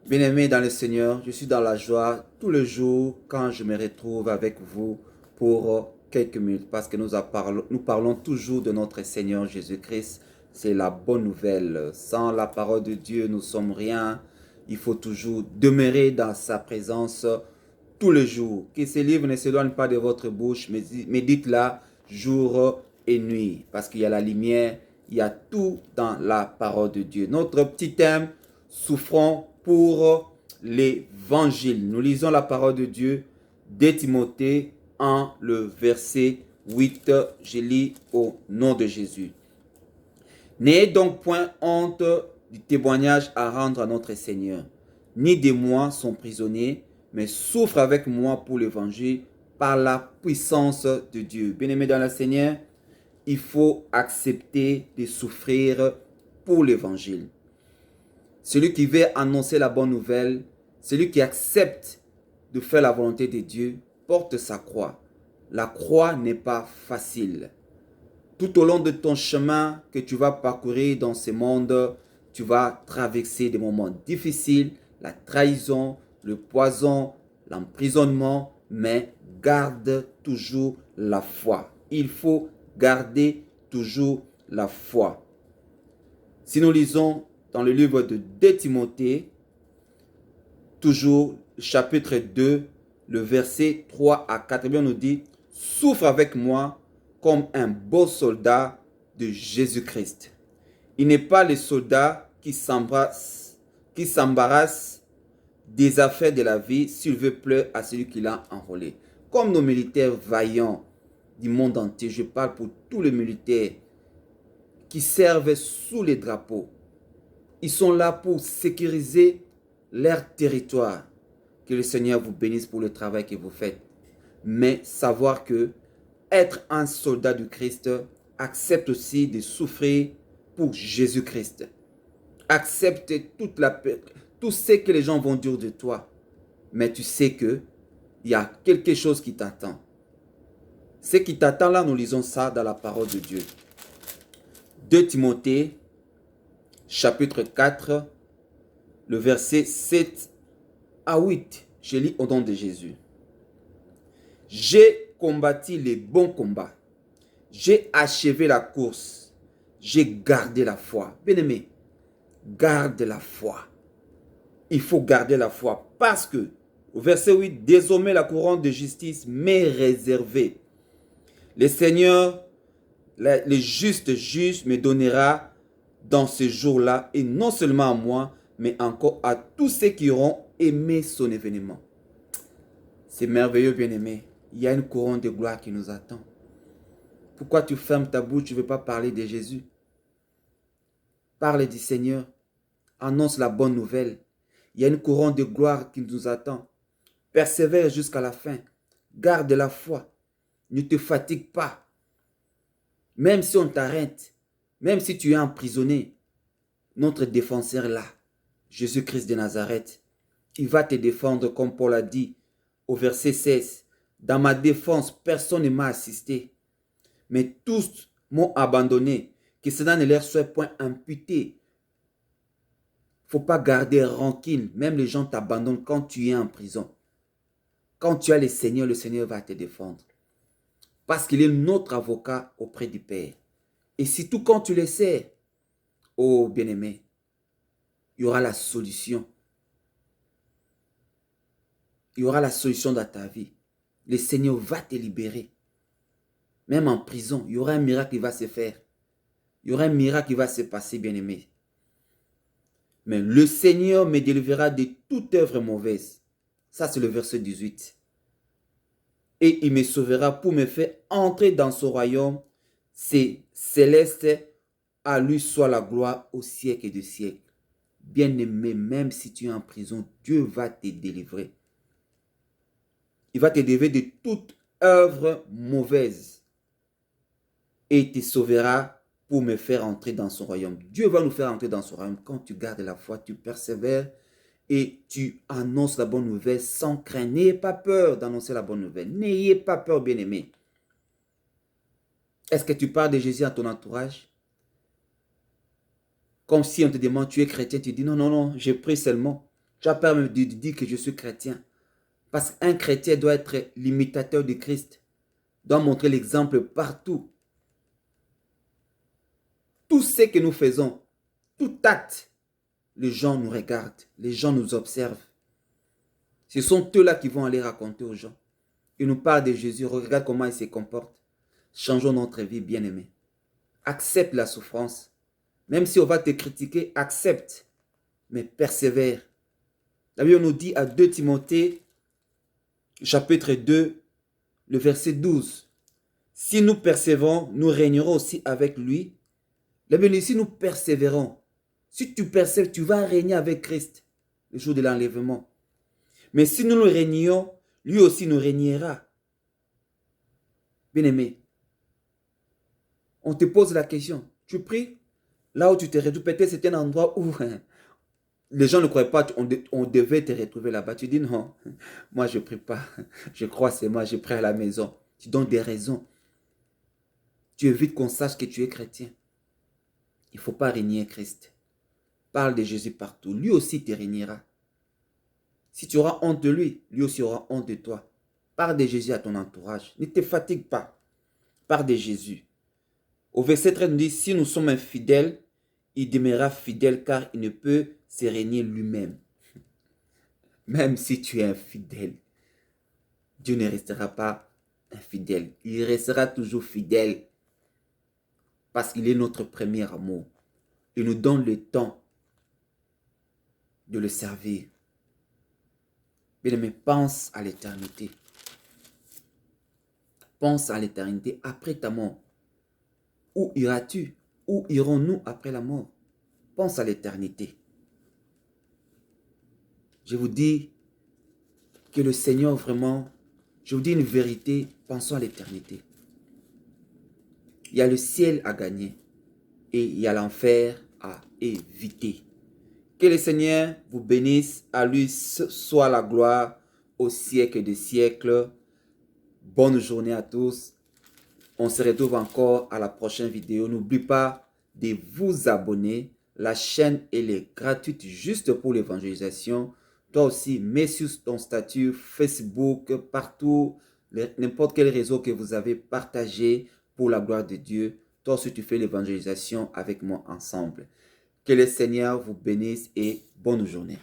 Bien-aimés dans le Seigneur, je suis dans la joie tous les jours quand je me retrouve avec vous pour quelques minutes parce que nous parlons toujours de notre Seigneur Jésus-Christ. C'est la bonne nouvelle. Sans la parole de Dieu, nous sommes rien. Il faut toujours demeurer dans sa présence tous les jours. Que ces livres ne s'éloignent pas de votre bouche, mais médite-la jour et nuit parce qu'il y a la lumière, il y a tout dans la parole de Dieu. Notre petit thème, souffrons pour l'évangile. Nous lisons la parole de Dieu de Timothée en le verset 8. Je lis au nom de Jésus. N'ayez donc point honte du témoignage à rendre à notre Seigneur, ni de moi son prisonnier, mais souffre avec moi pour l'évangile par la puissance de Dieu. Bien-aimé dans le Seigneur, il faut accepter de souffrir pour l'évangile. Celui qui veut annoncer la bonne nouvelle, celui qui accepte de faire la volonté de Dieu, porte sa croix. La croix n'est pas facile. Tout au long de ton chemin que tu vas parcourir dans ce monde, tu vas traverser des moments difficiles, la trahison, le poison, l'emprisonnement, mais garde toujours la foi. Il faut garder toujours la foi. Si nous lisons dans le livre de 2 Timothée, toujours chapitre 2, le verset 3 à 4, on nous dit « Souffre avec moi comme un beau soldat de Jésus-Christ. » Il n'est pas le soldat qui s'embarrasse des affaires de la vie s'il veut plaire à celui qui l'a enrôlé. Comme nos militaires vaillants du monde entier, je parle pour tous les militaires qui servent sous les drapeaux. Ils sont là pour sécuriser leur territoire. Que le Seigneur vous bénisse pour le travail que vous faites. Mais savoir que être un soldat du Christ accepte aussi de souffrir pour Jésus-Christ. Accepte tout ce que les gens vont dire de toi. Mais tu sais que il y a quelque chose qui t'attend. Ce qui t'attend là, nous lisons ça dans la parole de Dieu. 2 Timothée, chapitre 4, le verset 7 à 8. Je lis au nom de Jésus. J'ai combattu les bons combats. J'ai achevé la course. J'ai gardé la foi. Bien-aimé, garde la foi. Il faut garder la foi parce que, au verset 8, désormais la couronne de justice m'est réservée. Le Seigneur, le juste juge, me donnera dans ce jour-là, et non seulement à moi, mais encore à tous ceux qui auront aimé son événement. C'est merveilleux, bien-aimé. Il y a une couronne de gloire qui nous attend. Pourquoi tu fermes ta bouche, tu ne veux pas parler de Jésus? Parle du Seigneur. Annonce la bonne nouvelle. Il y a une couronne de gloire qui nous attend. Persévère jusqu'à la fin. Garde la foi. Ne te fatigue pas. Même si on t'arrête, même si tu es emprisonné, notre défenseur est là, Jésus-Christ de Nazareth. Il va te défendre comme Paul a dit au verset 16. Dans ma défense, personne ne m'a assisté. Mais tous m'ont abandonné. Que cela ne leur soit point imputé. Il ne faut pas garder rancune. Même les gens t'abandonnent quand tu es en prison. Quand tu as le Seigneur va te défendre. Parce qu'il est notre avocat auprès du Père. Et surtout quand tu le sais, oh bien-aimé, il y aura la solution. Il y aura la solution dans ta vie. Le Seigneur va te libérer. Même en prison, il y aura un miracle qui va se faire. Il y aura un miracle qui va se passer, bien-aimé. Mais le Seigneur me délivrera de toute œuvre mauvaise. Ça, c'est le verset 18. Et il me sauvera pour me faire entrer dans son royaume. C'est céleste. À lui soit la gloire au siècle des siècles. Bien-aimé, même si tu es en prison, Dieu va te délivrer. Il va te délivrer de toute œuvre mauvaise. Et il te sauvera pour me faire entrer dans son royaume. Dieu va nous faire entrer dans son royaume. Quand tu gardes la foi, tu persévères et tu annonces la bonne nouvelle sans crainte. N'ayez pas peur d'annoncer la bonne nouvelle. N'ayez pas peur, bien-aimé. Est-ce que tu parles de Jésus à ton entourage? Comme si on te demande, tu es chrétien, tu dis non, non, non, je prie seulement. Tu as peur de dire que je suis chrétien. Parce qu'un chrétien doit être l'imitateur de Christ. Doit montrer l'exemple partout. Tout ce que nous faisons, tout acte, les gens nous regardent, les gens nous observent. Ce sont eux-là qui vont aller raconter aux gens. Ils nous parlent de Jésus, regarde comment il se comporte. Changeons notre vie, bien-aimés. Accepte la souffrance. Même si on va te critiquer, accepte, mais persévère. La Bible nous dit à 2 Timothée, chapitre 2, le verset 12. Si nous persévérons, nous régnerons aussi avec lui. La Bible dit, si nous persévérons, si tu persévères, tu vas régner avec Christ le jour de l'enlèvement. Mais si nous régnons, lui aussi nous régnera. Bien-aimé, on te pose la question, tu pries là où tu te retrouves, peut-être c'est un endroit où les gens ne croient pas, on devait te retrouver là-bas. Tu dis non, moi je ne prie pas, je crois c'est moi, je prie à la maison. Tu donnes des raisons. Tu évites qu'on sache que tu es chrétien. Il ne faut pas régner Christ. Parle de Jésus partout, lui aussi te régnera. Si tu auras honte de lui, lui aussi aura honte de toi. Parle de Jésus à ton entourage. Ne te fatigue pas. Parle de Jésus. Au verset 13, nous dit, si nous sommes infidèles, il demeurera fidèle car il ne peut se régner lui-même. Même si tu es infidèle, Dieu ne restera pas infidèle. Il restera toujours fidèle parce qu'il est notre premier amour. Il nous donne le temps de le servir. Bien-aimé, pense à l'éternité. Pense à l'éternité après ta mort. Où iras-tu? Où irons-nous après la mort? Pense à l'éternité. Je vous dis que le Seigneur vraiment, je vous dis une vérité, pensons à l'éternité. Il y a le ciel à gagner et il y a l'enfer à éviter. Que le Seigneur vous bénisse, à lui soit la gloire au siècle des siècles. Bonne journée à tous. On se retrouve encore à la prochaine vidéo. N'oublie pas de vous abonner. La chaîne elle est gratuite juste pour l'évangélisation. Toi aussi, mets sur ton statut Facebook, partout, n'importe quel réseau que vous avez partagé pour la gloire de Dieu. Toi aussi, tu fais l'évangélisation avec moi ensemble. Que le Seigneur vous bénisse et bonne journée.